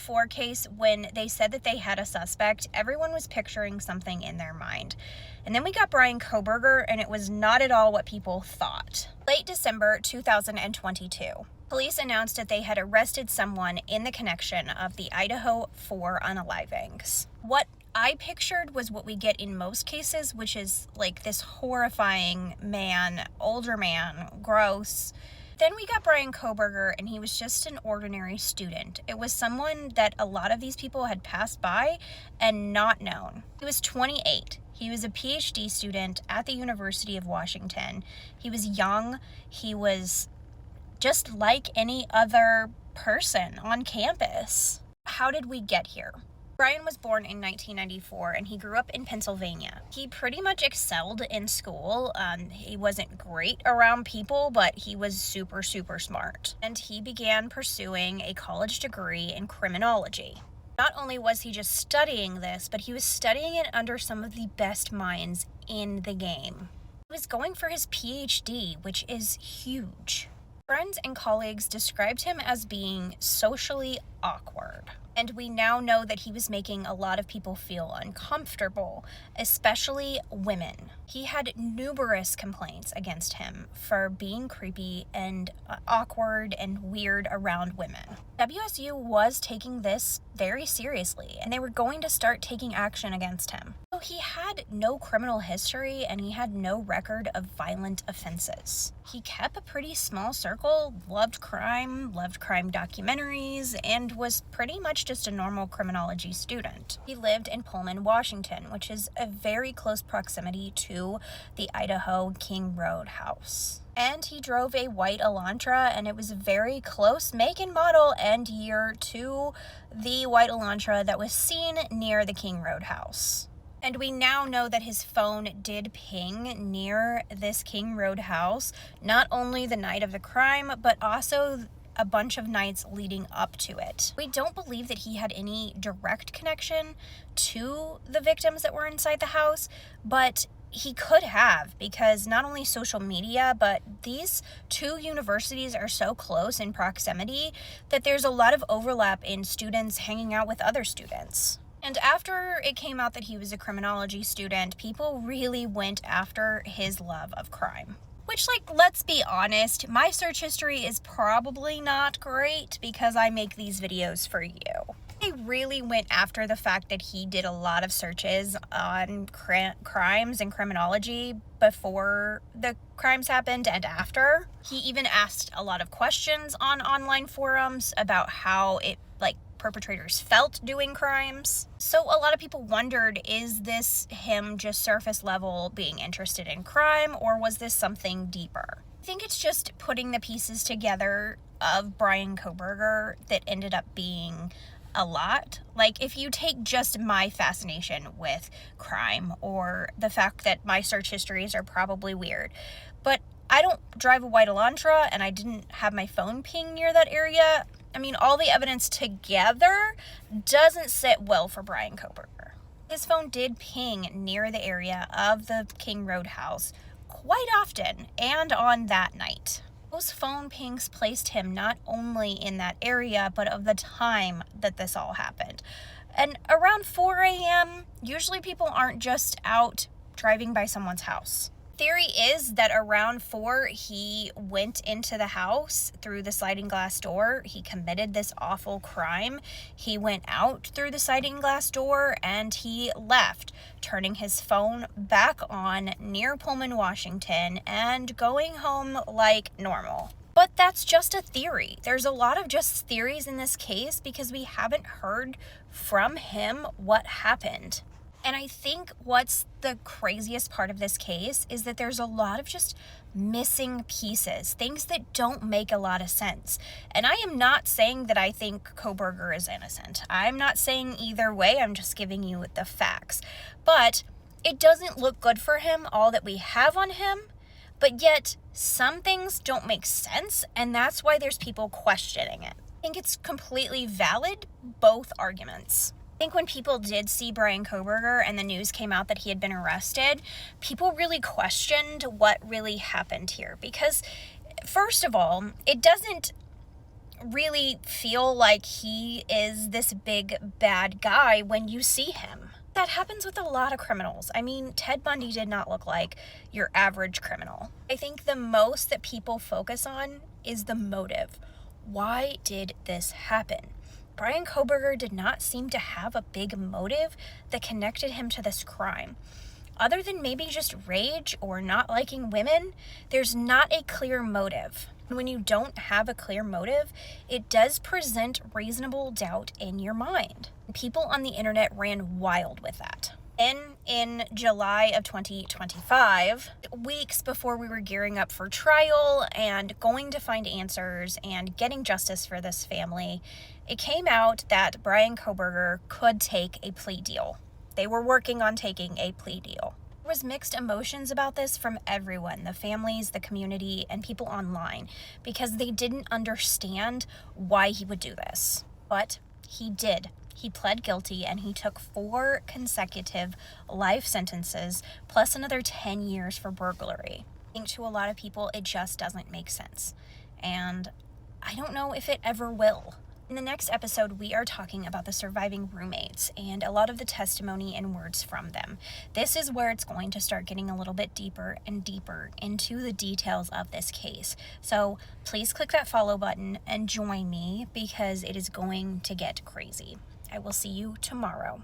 4 case, when they said that they had a suspect, everyone was picturing something in their mind. And then we got Bryan Kohberger, and it was not at all what people thought. Late December 2022, police announced that they had arrested someone in the connection of the Idaho 4 unalivings. What I pictured was what we get in most cases, which is like this horrifying man, older man, gross. Then we got Bryan Kohberger, and he was just an ordinary student. It was someone that a lot of these people had passed by and not known. He was 28. He was a PhD student at the University of Washington. He was young. He was just like any other person on campus. How did we get here? Bryan was born in 1994, and he grew up in Pennsylvania. He pretty much excelled in school. He wasn't great around people, but he was super, super smart. And he began pursuing a college degree in criminology. Not only was he just studying this, but he was studying it under some of the best minds in the game. He was going for his PhD, which is huge. Friends and colleagues described him as being socially awkward. And we now know that he was making a lot of people feel uncomfortable, especially women. He had numerous complaints against him for being creepy and awkward and weird around women. WSU was taking this very seriously, and they were going to start taking action against him. So he had no criminal history, and he had no record of violent offenses. He kept a pretty small circle, loved crime documentaries, and was pretty much just a normal criminology student. He lived in Pullman, Washington, which is a very close proximity to the Idaho King Road house. And he drove a white Elantra, and it was a very close make and model and year to the white Elantra that was seen near the King Road house. And we now know that his phone did ping near this King Road house, not only the night of the crime, but also a bunch of nights leading up to it. We don't believe that he had any direct connection to the victims that were inside the house, but he could have, because not only social media, but these two universities are so close in proximity that there's a lot of overlap in students hanging out with other students. And after it came out that he was a criminology student, people really went after his love of crime. Which, let's be honest, my search history is probably not great because I make these videos for you. They really went after the fact that he did a lot of searches on crimes and criminology before the crimes happened and after. He even asked a lot of questions on online forums about how perpetrators felt doing crimes. So a lot of people wondered, is this him just surface level being interested in crime, or was this something deeper? I think it's just putting the pieces together of Bryan Kohberger that ended up being a lot. If you take just my fascination with crime, or the fact that my search histories are probably weird, but I don't drive a white Elantra and I didn't have my phone ping near that area. All the evidence together doesn't sit well for Bryan Kohberger. His phone did ping near the area of the King Road house quite often, and on that night. Those phone pings placed him not only in that area, but of the time that this all happened. And around 4 a.m., usually people aren't just out driving by someone's house. Theory is that around 4, he went into the house through the sliding glass door. He committed this awful crime. He went out through the sliding glass door and he left, turning his phone back on near Pullman, Washington, and going home like normal. But that's just a theory. There's a lot of just theories in this case because we haven't heard from him what happened. And I think what's the craziest part of this case is that there's a lot of just missing pieces, things that don't make a lot of sense. And I am not saying that I think Kohberger is innocent. I'm not saying either way. I'm just giving you the facts. But it doesn't look good for him, all that we have on him. But yet some things don't make sense, and that's why there's people questioning it. I think it's completely valid, both arguments. I think when people did see Bryan Kohberger and the news came out that he had been arrested, people really questioned what really happened here. Because, first of all, it doesn't really feel like he is this big bad guy when you see him. That happens with a lot of criminals. I mean, Ted Bundy did not look like your average criminal. I think the most that people focus on is the motive. Why did this happen? Bryan Kohberger did not seem to have a big motive that connected him to this crime. Other than maybe just rage or not liking women, there's not a clear motive. When you don't have a clear motive, it does present reasonable doubt in your mind. People on the internet ran wild with that. In July of 2025, weeks before we were gearing up for trial and going to find answers and getting justice for this family, it came out that Bryan Kohberger could take a plea deal. They were working on taking a plea deal. There was mixed emotions about this from everyone, the families, the community, and people online, because they didn't understand why he would do this. But he did. He pled guilty and he took 4 consecutive life sentences plus another 10 years for burglary. I think to a lot of people it just doesn't make sense. And I don't know if it ever will. In the next episode, we are talking about the surviving roommates and a lot of the testimony and words from them. This is where it's going to start getting a little bit deeper and deeper into the details of this case. So please click that follow button and join me because it is going to get crazy. I will see you tomorrow.